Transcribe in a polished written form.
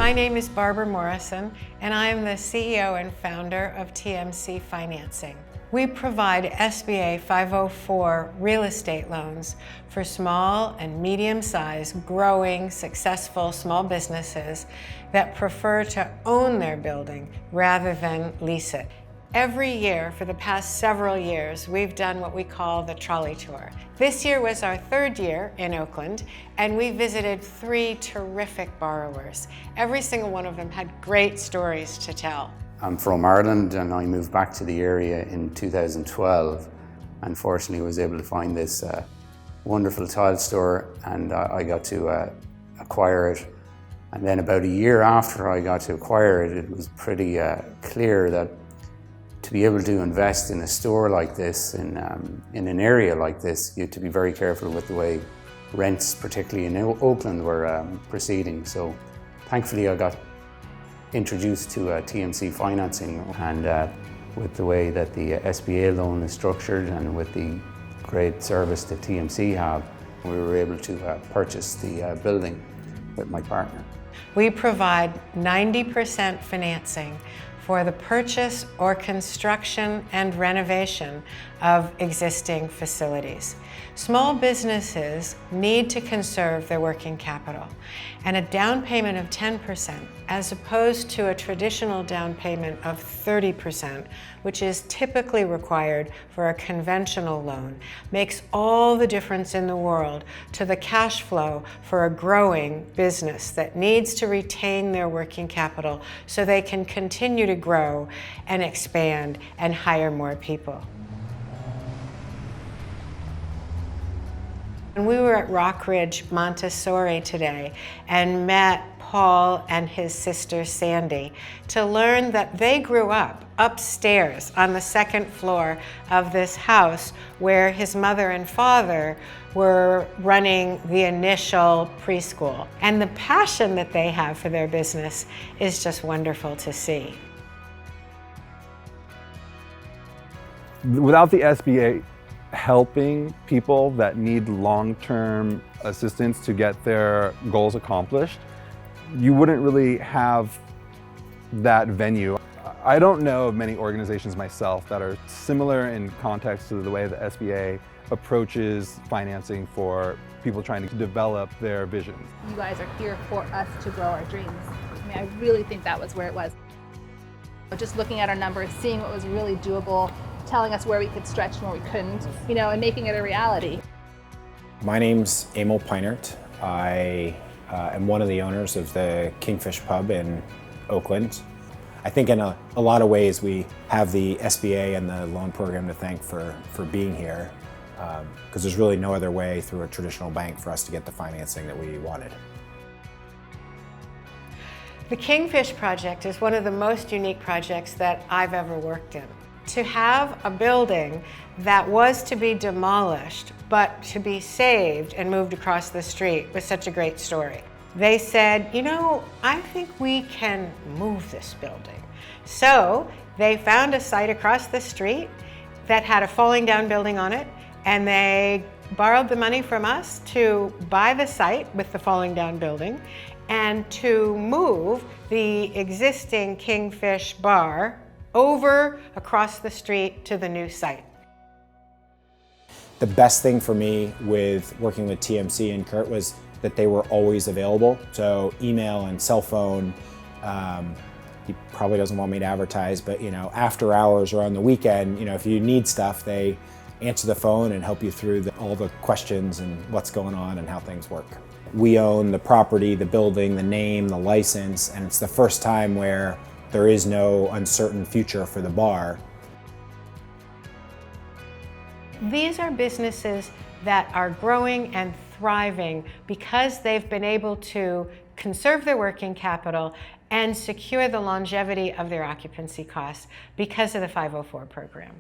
My name is Barbara Morrison, and I am the CEO and founder of TMC Financing. We provide SBA 504 real estate loans for small and medium-sized, growing, successful small businesses that prefer to own their building rather than lease it. Every year for the past several years, we've done what we call the Trolley Tour. This year was our third year in Oakland, and we visited 3 terrific borrowers. Every single one of them had great stories to tell. I'm from Ireland, and I moved back to the area in 2012. Unfortunately, I was able to find this wonderful tile store, and I got to acquire it. And then about a year after I got to acquire it, it was pretty clear that to be able to invest in a store like this, in an area like this, you have to be very careful with the way rents, particularly in Oakland, were proceeding. So thankfully I got introduced to TMC Financing, and with the way that the SBA loan is structured and with the great service that TMC have, we were able to purchase the building with my partner. We provide 90% financing for the purchase or construction and renovation of existing facilities. Small businesses need to conserve their working capital, and a down payment of 10%, as opposed to a traditional down payment of 30%, which is typically required for a conventional loan, makes all the difference in the world to the cash flow for a growing business that needs to retain their working capital so they can continue to grow and expand and hire more people. We were at Rockridge Montessori today and met Paul and his sister Sandy to learn that they grew up upstairs on the second floor of this house where his mother and father were running the initial preschool. And the passion that they have for their business is just wonderful to see. Without the SBA helping people that need long-term assistance to get their goals accomplished, you wouldn't really have that venue. I don't know of many organizations myself that are similar in context to the way the SBA approaches financing for people trying to develop their visions. You guys are here for us to grow our dreams. I mean, I really think that was where it was. Just looking at our numbers, seeing what was really doable, telling us where we could stretch and where we couldn't, and making it a reality. My name's Emil Peinert. I am one of the owners of the Kingfish Pub in Oakland. I think in a lot of ways we have the SBA and the loan program to thank for being here, because there's really no other way through a traditional bank for us to get the financing that we wanted. The Kingfish project is one of the most unique projects that I've ever worked in. To have a building that was to be demolished, but to be saved and moved across the street was such a great story. They said, I think we can move this building. So they found a site across the street that had a falling down building on it, and they borrowed the money from us to buy the site with the falling down building and to move the existing Kingfish bar over across the street to the new site. The best thing for me with working with TMC and Kurt was that they were always available. So email and cell phone, he probably doesn't want me to advertise, but after hours or on the weekend, if you need stuff, they answer the phone and help you through all the questions and what's going on and how things work. We own the property, the building, the name, the license, and it's the first time where there is no uncertain future for the bar. These are businesses that are growing and thriving because they've been able to conserve their working capital and secure the longevity of their occupancy costs because of the 504 program.